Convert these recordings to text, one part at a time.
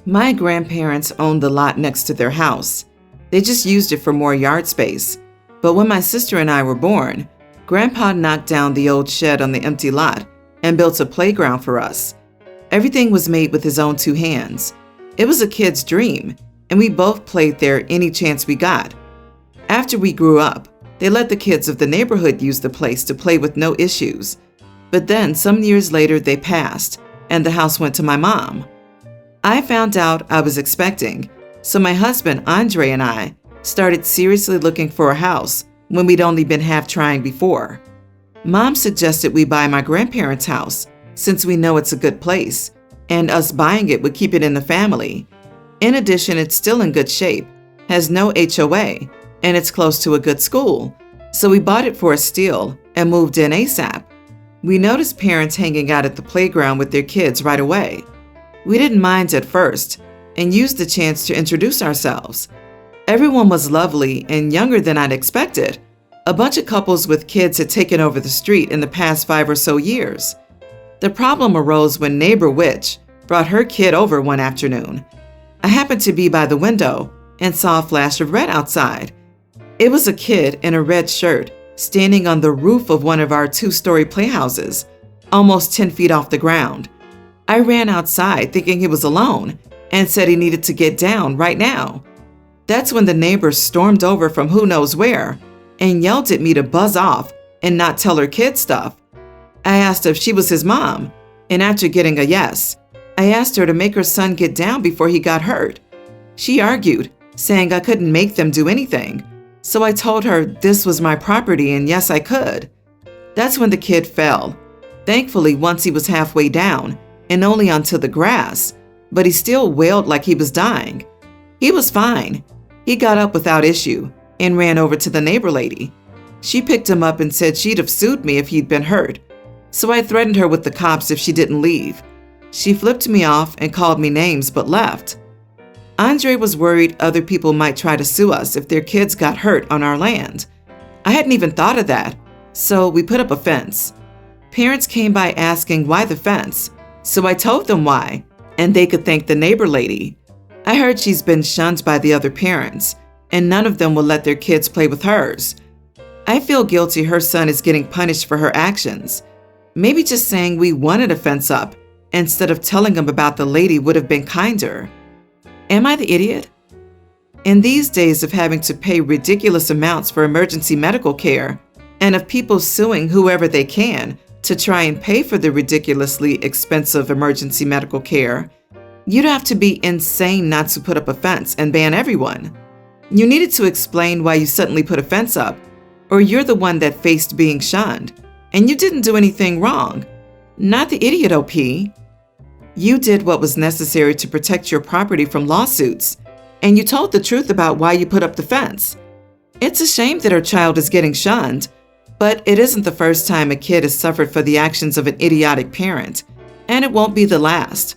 My grandparents owned the lot next to their house. They just used it for more yard space. But when my sister and I were born, Grandpa knocked down the old shed on the empty lot and built a playground for us. Everything was made with his own two hands. It was a kid's dream, and we both played there any chance we got. After we grew up, they let the kids of the neighborhood use the place to play with no issues. But then, some years later, they passed, and the house went to my mom. I found out I was expecting, so my husband, Andre, and I started seriously looking for a house when we'd only been half trying before. Mom suggested we buy my grandparents' house, since we know it's a good place, and us buying it would keep it in the family. In addition, it's still in good shape, has no HOA, and it's close to a good school, so we bought it for a steal and moved in ASAP. We noticed parents hanging out at the playground with their kids right away. We didn't mind at first and used the chance to introduce ourselves. Everyone was lovely and younger than I'd expected. A bunch of couples with kids had taken over the street in the past 5 or so years. The problem arose when neighbor Witch brought her kid over one afternoon. I happened to be by the window and saw a flash of red outside. It was a kid in a red shirt standing on the roof of one of our 2-story playhouses, almost 10 feet off the ground. I ran outside thinking he was alone and said he needed to get down right now. That's when the neighbor stormed over from who knows where and yelled at me to buzz off and not tell her kid stuff. I asked if she was his mom, and after getting a yes, I asked her to make her son get down before he got hurt. She argued, saying I couldn't make them do anything, so I told her this was my property and yes, I could. That's when the kid fell. Thankfully, once he was halfway down and only onto the grass, but he still wailed like he was dying. He was fine. He got up without issue and ran over to the neighbor lady. She picked him up and said she'd have sued me if he'd been hurt, so I threatened her with the cops if she didn't leave. She flipped me off and called me names but left. Andre was worried other people might try to sue us if their kids got hurt on our land. I hadn't even thought of that, so we put up a fence. Parents came by asking why the fence, so I told them why, and they could thank the neighbor lady. I heard she's been shunned by the other parents, and none of them will let their kids play with hers. I feel guilty her son is getting punished for her actions. Maybe just saying we wanted a fence up instead of telling him about the lady would have been kinder. Am I the idiot? In these days of having to pay ridiculous amounts for emergency medical care, and of people suing whoever they can to try and pay for the ridiculously expensive emergency medical care, you'd have to be insane not to put up a fence and ban everyone. You needed to explain why you suddenly put a fence up, or you're the one that faced being shunned, and you didn't do anything wrong. Not the idiot, OP. You did what was necessary to protect your property from lawsuits, and you told the truth about why you put up the fence. It's a shame that her child is getting shunned, but it isn't the first time a kid has suffered for the actions of an idiotic parent, and it won't be the last.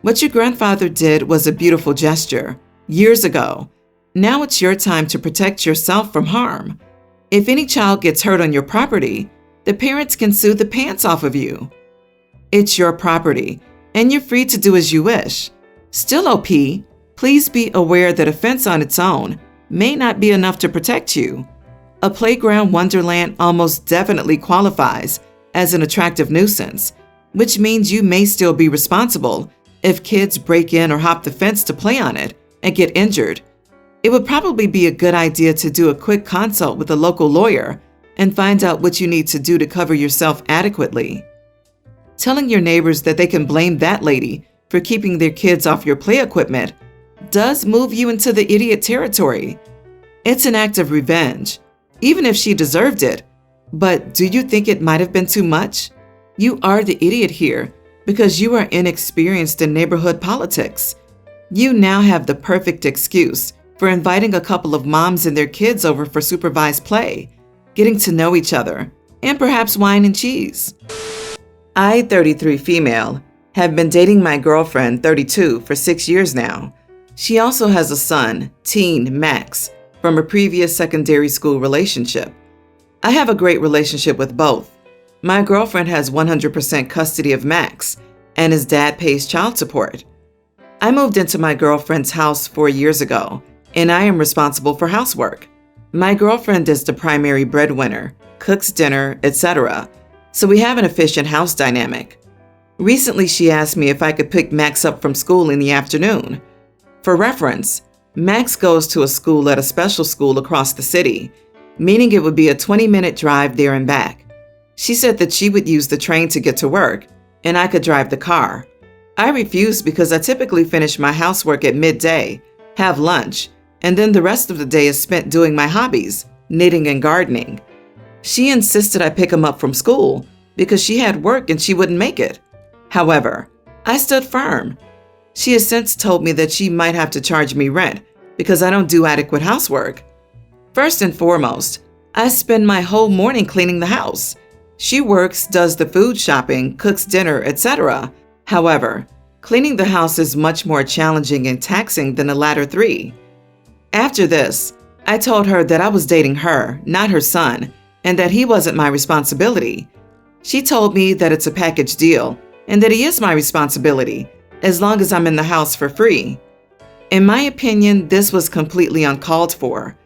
What your grandfather did was a beautiful gesture, years ago. Now it's your time to protect yourself from harm. If any child gets hurt on your property, the parents can sue the pants off of you. It's your property, and you're free to do as you wish. Still, OP, please be aware that a fence on its own may not be enough to protect you. A playground wonderland almost definitely qualifies as an attractive nuisance, which means you may still be responsible if kids break in or hop the fence to play on it and get injured. It would probably be a good idea to do a quick consult with a local lawyer and find out what you need to do to cover yourself adequately. Telling your neighbors that they can blame that lady for keeping their kids off your play equipment does move you into the idiot territory. It's an act of revenge, even if she deserved it. But do you think it might have been too much? You are the idiot here because you are inexperienced in neighborhood politics. You now have the perfect excuse for inviting a couple of moms and their kids over for supervised play, getting to know each other, and perhaps wine and cheese. I, 33 female, have been dating my girlfriend, 32, for 6 years now. She also has a son, teen Max, from a previous secondary school relationship. I have a great relationship with both. My girlfriend has 100% custody of Max, and his dad pays child support. I moved into my girlfriend's house 4 years ago, and I am responsible for housework. My girlfriend is the primary breadwinner, cooks dinner, etc., so we have an efficient house dynamic. Recently, she asked me if I could pick Max up from school in the afternoon. For reference, Max goes to a school at a special school across the city, meaning it would be a 20-minute drive there and back. She said that she would use the train to get to work, and I could drive the car. I refused because I typically finish my housework at midday, have lunch, and then the rest of the day is spent doing my hobbies, knitting and gardening. She insisted I pick him up from school because she had work and she wouldn't make it. However, I stood firm. She has since told me that she might have to charge me rent because I don't do adequate housework. First and foremost, I spend my whole morning cleaning the house. She works, does the food shopping, cooks dinner, etc. However, cleaning the house is much more challenging and taxing than the latter three. After this, I told her that I was dating her, not her son, and that he wasn't my responsibility. She told me that it's a package deal and that he is my responsibility as long as I'm in the house for free. In my opinion, this was completely uncalled for.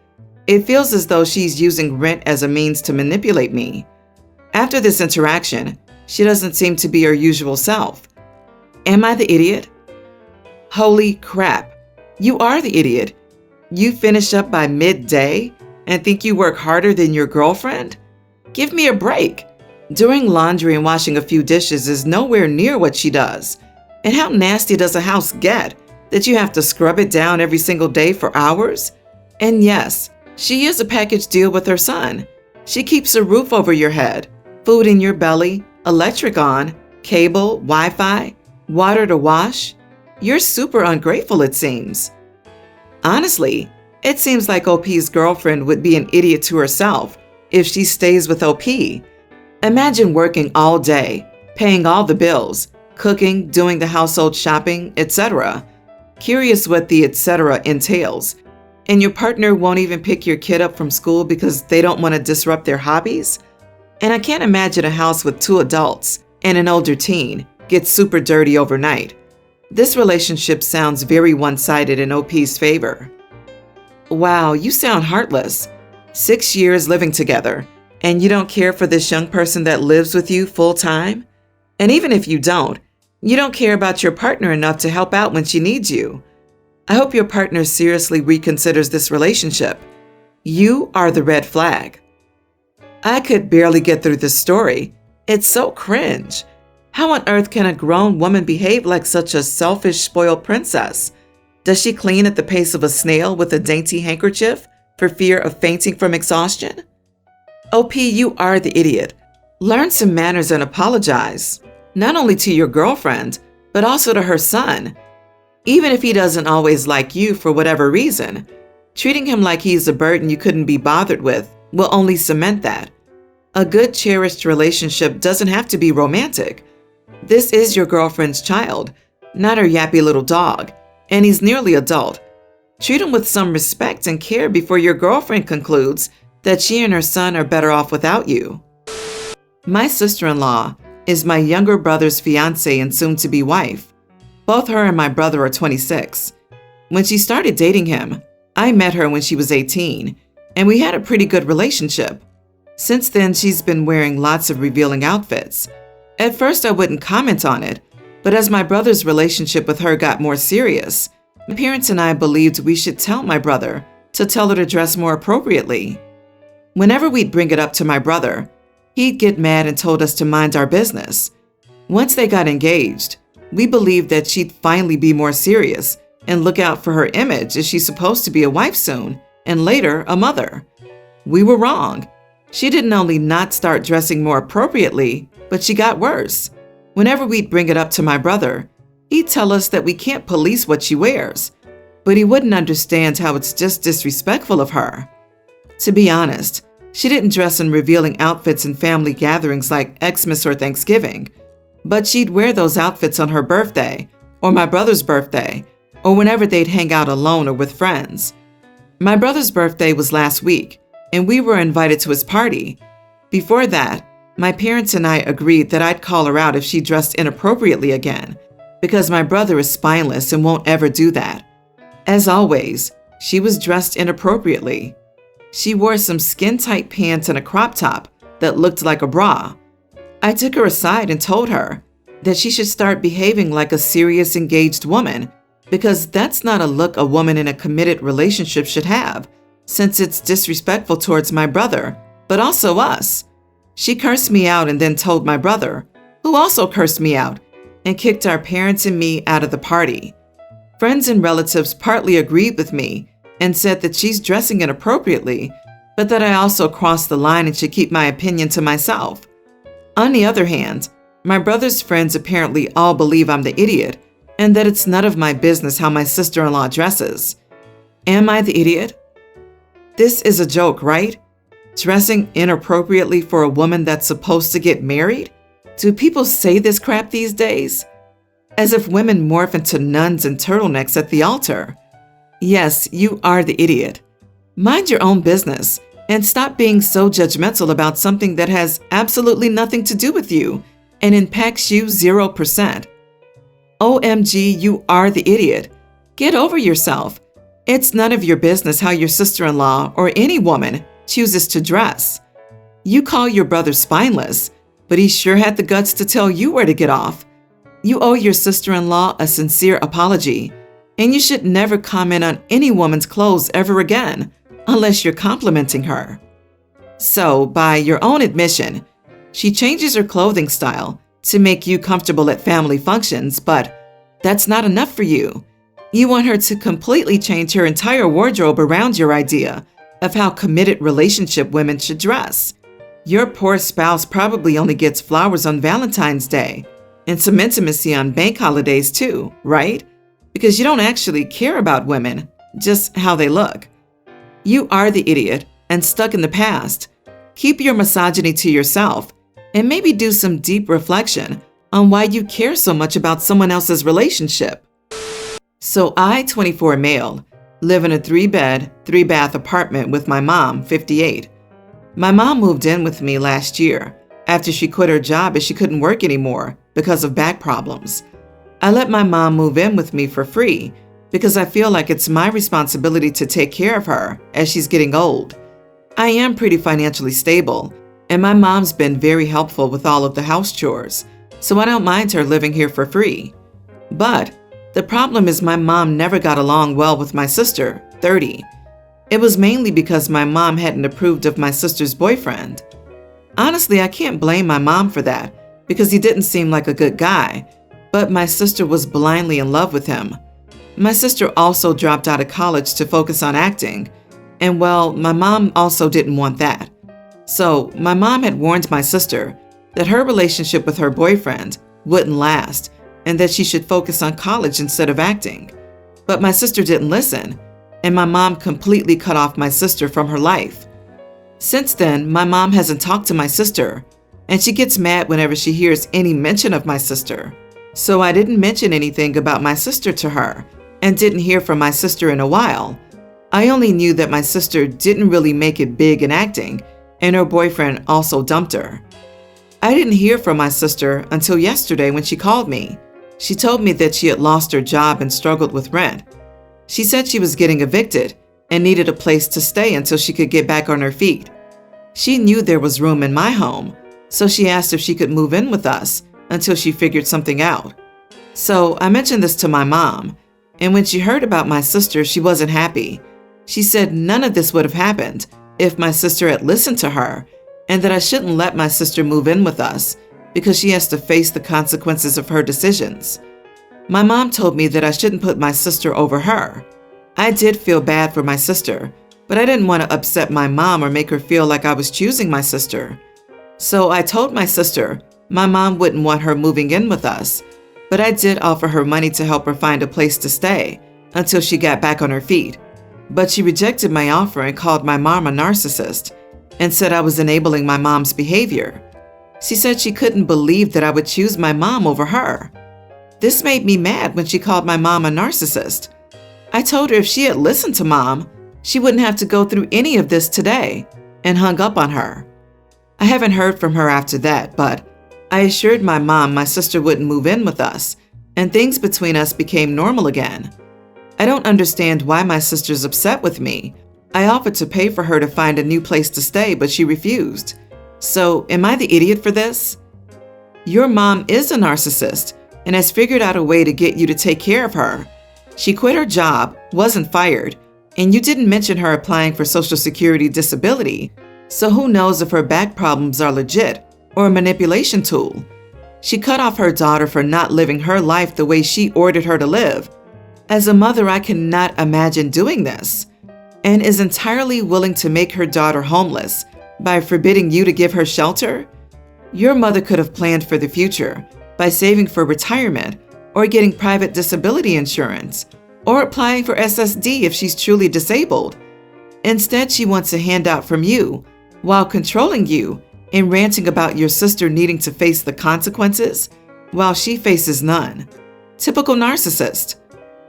It feels as though she's using rent as a means to manipulate me. After this interaction, she doesn't seem to be her usual self. Am I the idiot? Holy crap, you are the idiot. You finish up by midday and think you work harder than your girlfriend? Give me a break. Doing laundry and washing a few dishes is nowhere near what she does. And how nasty does a house get that you have to scrub it down every single day for hours? And yes, she is a package deal with her son. She keeps a roof over your head, food in your belly, electric on, cable, Wi-Fi, water to wash. You're super ungrateful, it seems. Honestly, it seems like OP's girlfriend would be an idiot to herself if she stays with OP. Imagine working all day, paying all the bills, cooking, doing the household shopping, etc. Curious what the etc. entails. And your partner won't even pick your kid up from school because they don't want to disrupt their hobbies? And I can't imagine a house with 2 adults and an older teen gets super dirty overnight. This relationship sounds very one-sided in OP's favor. Wow, you sound heartless. 6 years living together, and you don't care for this young person that lives with you full-time? And even if you don't care about your partner enough to help out when she needs you. I hope your partner seriously reconsiders this relationship. You are the red flag. I could barely get through this story. It's so cringe. How on earth can a grown woman behave like such a selfish, spoiled princess? Does she clean at the pace of a snail with a dainty handkerchief for fear of fainting from exhaustion? OP, you are the idiot. Learn some manners and apologize, not only to your girlfriend, but also to her son. Even if he doesn't always like you for whatever reason, treating him like he's a burden you couldn't be bothered with will only cement that. A good, cherished relationship doesn't have to be romantic. This is your girlfriend's child, not her yappy little dog, and he's nearly adult. Treat him with some respect and care before your girlfriend concludes that she and her son are better off without you. My sister-in-law is my younger brother's fiance and soon-to-be wife. Both her and my brother are 26. When she started dating him, I met her when she was 18, and we had a pretty good relationship. Since then, she's been wearing lots of revealing outfits. At first, I wouldn't comment on it, but as my brother's relationship with her got more serious, my parents and I believed we should tell my brother to tell her to dress more appropriately. Whenever we'd bring it up to my brother, he'd get mad and told us to mind our business. Once they got engaged, we believed that she'd finally be more serious and look out for her image, as she's supposed to be a wife soon and later a mother. We were wrong. She didn't only not start dressing more appropriately, but she got worse. Whenever we'd bring it up to my brother, he'd tell us that we can't police what she wears, but he wouldn't understand how it's just disrespectful of her. To be honest, she didn't dress in revealing outfits in family gatherings like Xmas or Thanksgiving, but she'd wear those outfits on her birthday, or my brother's birthday, or whenever they'd hang out alone or with friends. My brother's birthday was last week, and we were invited to his party. Before that, my parents and I agreed that I'd call her out if she dressed inappropriately again. because my brother is spineless and won't ever do that. As always, she was dressed inappropriately. She wore some skin-tight pants and a crop top that looked like a bra. I took her aside and told her that she should start behaving like a serious engaged woman, because that's not a look a woman in a committed relationship should have, since it's disrespectful towards my brother, but also us. She cursed me out and then told my brother, who also cursed me out, and kicked our parents and me out of the party. Friends and relatives partly agreed with me and said that she's dressing inappropriately, but that I also crossed the line and should keep my opinion to myself. On the other hand, my brother's friends apparently all believe I'm the idiot and that it's none of my business how my sister-in-law dresses. Am I the idiot? This is a joke, right? Dressing inappropriately for a woman that's supposed to get married? Do people say this crap these days? As if women morph into nuns and turtlenecks at the altar. Yes, you are the idiot. Mind your own business and stop being so judgmental about something that has absolutely nothing to do with you and impacts you 0%. OMG, you are the idiot. Get over yourself. It's none of your business how your sister-in-law or any woman chooses to dress. You call your brother spineless, but he sure had the guts to tell you where to get off. You owe your sister-in-law a sincere apology, and you should never comment on any woman's clothes ever again, unless you're complimenting her. So, by your own admission, she changes her clothing style to make you comfortable at family functions, but that's not enough for you. You want her to completely change her entire wardrobe around your idea of how committed relationship women should dress. Your poor spouse probably only gets flowers on Valentine's Day and some intimacy on bank holidays too, right? Because you don't actually care about women, just how they look. You are the idiot and stuck in the past. Keep your misogyny to yourself and maybe do some deep reflection on why you care so much about someone else's relationship. So I, 24 male, live in a 3-bed, 3-bath apartment with my mom, 58. My mom moved in with me last year after she quit her job as she couldn't work anymore because of back problems. I let my mom move in with me for free because I feel like it's my responsibility to take care of her as she's getting old. I am pretty financially stable, and my mom's been very helpful with all of the house chores, so I don't mind her living here for free. But the problem is my mom never got along well with my sister, 30. It was mainly because my mom hadn't approved of my sister's boyfriend. Honestly, I can't blame my mom for that because he didn't seem like a good guy, but my sister was blindly in love with him. My sister also dropped out of college to focus on acting, and well, my mom also didn't want that. So my mom had warned my sister that her relationship with her boyfriend wouldn't last and that she should focus on college instead of acting. But my sister didn't listen, and my mom completely cut off my sister from her life. Since then, my mom hasn't talked to my sister, and she gets mad whenever she hears any mention of my sister. So I didn't mention anything about my sister to her and didn't hear from my sister in a while. I only knew that my sister didn't really make it big in acting, and her boyfriend also dumped her. I didn't hear from my sister until yesterday when she called me. She told me that she had lost her job and struggled with rent. She said she was getting evicted and needed a place to stay until she could get back on her feet. She knew there was room in my home, so she asked if she could move in with us until she figured something out. So I mentioned this to my mom, and when she heard about my sister, she wasn't happy. She said none of this would have happened if my sister had listened to her, and that I shouldn't let my sister move in with us because she has to face the consequences of her decisions. My mom told me that I shouldn't put my sister over her. I did feel bad for my sister, but I didn't want to upset my mom or make her feel like I was choosing my sister. So I told my sister my mom wouldn't want her moving in with us, but I did offer her money to help her find a place to stay until she got back on her feet. But she rejected my offer and called my mom a narcissist and said I was enabling my mom's behavior. She said she couldn't believe that I would choose my mom over her. This made me mad when she called my mom a narcissist. I told her if she had listened to mom, she wouldn't have to go through any of this today, and hung up on her. I haven't heard from her after that, but I assured my mom my sister wouldn't move in with us and things between us became normal again. I don't understand why my sister's upset with me. I offered to pay for her to find a new place to stay, but she refused. So, am I the idiot for this? Your mom is a narcissist and has figured out a way to get you to take care of her. She quit her job, wasn't fired, and you didn't mention her applying for Social Security disability, so who knows if her back problems are legit or a manipulation tool. She cut off her daughter for not living her life the way she ordered her to live. As a mother, I cannot imagine doing this, and is entirely willing to make her daughter homeless by forbidding you to give her shelter. Your mother could have planned for the future by saving for retirement or getting private disability insurance or applying for SSD if she's truly disabled. Instead, she wants a handout from you while controlling you and ranting about your sister needing to face the consequences while she faces none. Typical narcissist.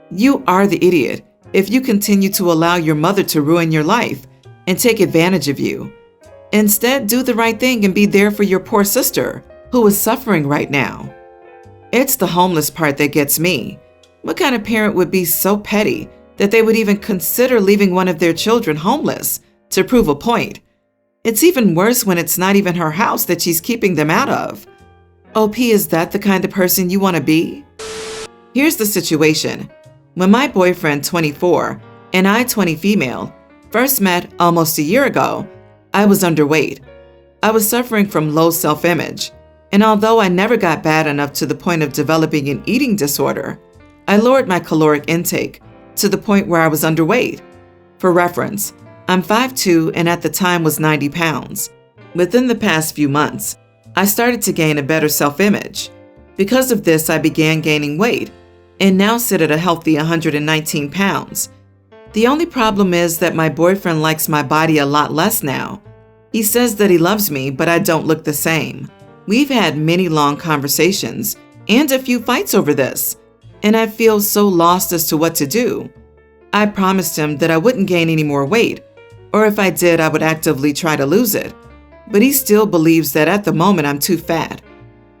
You are the idiot if you continue to allow your mother to ruin your life and take advantage of you. Instead, do the right thing and be there for your poor sister, who is suffering right now. It's the homeless part that gets me. What kind of parent would be so petty that they would even consider leaving one of their children homeless to prove a point? It's even worse when it's not even her house that she's keeping them out of. OP, is that the kind of person you want to be? Here's the situation. When my boyfriend, 24, and I, 20 female, first met almost a year ago, I was underweight. I was suffering from low self-image, and although I never got bad enough to the point of developing an eating disorder, I lowered my caloric intake to the point where I was underweight. For reference, I'm 5'2" and at the time was 90 pounds. Within the past few months, I started to gain a better self-image. Because of this, I began gaining weight and now sit at a healthy 119 pounds. The only problem is that my boyfriend likes my body a lot less now. He says that he loves me, but I don't look the same. We've had many long conversations and a few fights over this, and I feel so lost as to what to do. I promised him that I wouldn't gain any more weight, or if I did, I would actively try to lose it. But he still believes that at the moment I'm too fat.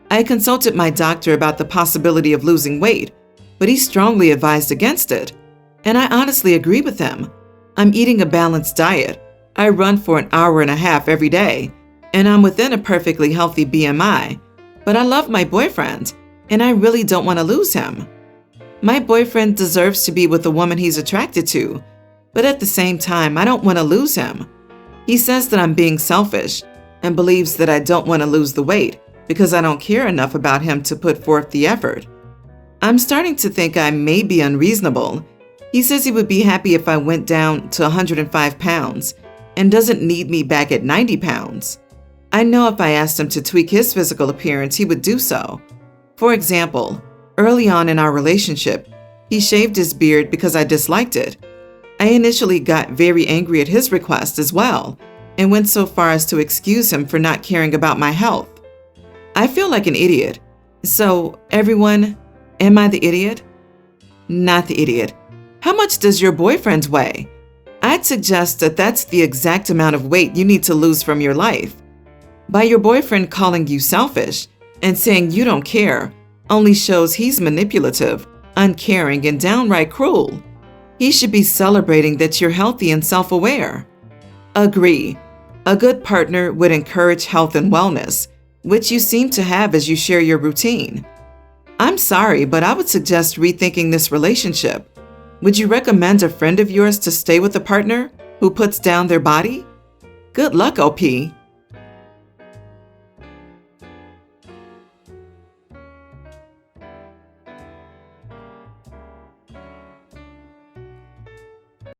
I consulted my doctor about the possibility of losing weight, but he strongly advised against it. And I honestly agree with him. I'm eating a balanced diet. I run for an hour and a half every day, and I'm within a perfectly healthy BMI. But I love my boyfriend, and I really don't want to lose him. My boyfriend deserves to be with the woman he's attracted to, but at the same time, I don't want to lose him. He says that I'm being selfish and believes that I don't want to lose the weight because I don't care enough about him to put forth the effort. I'm starting to think I may be unreasonable. He says he would be happy if I went down to 105 pounds and doesn't need me back at 90 pounds. I know if I asked him to tweak his physical appearance, he would do so. For example, early on in our relationship, he shaved his beard because I disliked it. I initially got very angry at his request as well and went so far as to excuse him for not caring about my health. I feel like an idiot. So, everyone, am I the idiot? Not the idiot. How much does your boyfriend weigh? I'd suggest that that's the exact amount of weight you need to lose from your life. By your boyfriend calling you selfish and saying you don't care only shows he's manipulative, uncaring, and downright cruel. He should be celebrating that you're healthy and self-aware. Agree. A good partner would encourage health and wellness, which you seem to have as you share your routine. I'm sorry, but I would suggest rethinking this relationship. Would you recommend a friend of yours to stay with a partner who puts down their body? Good luck, OP.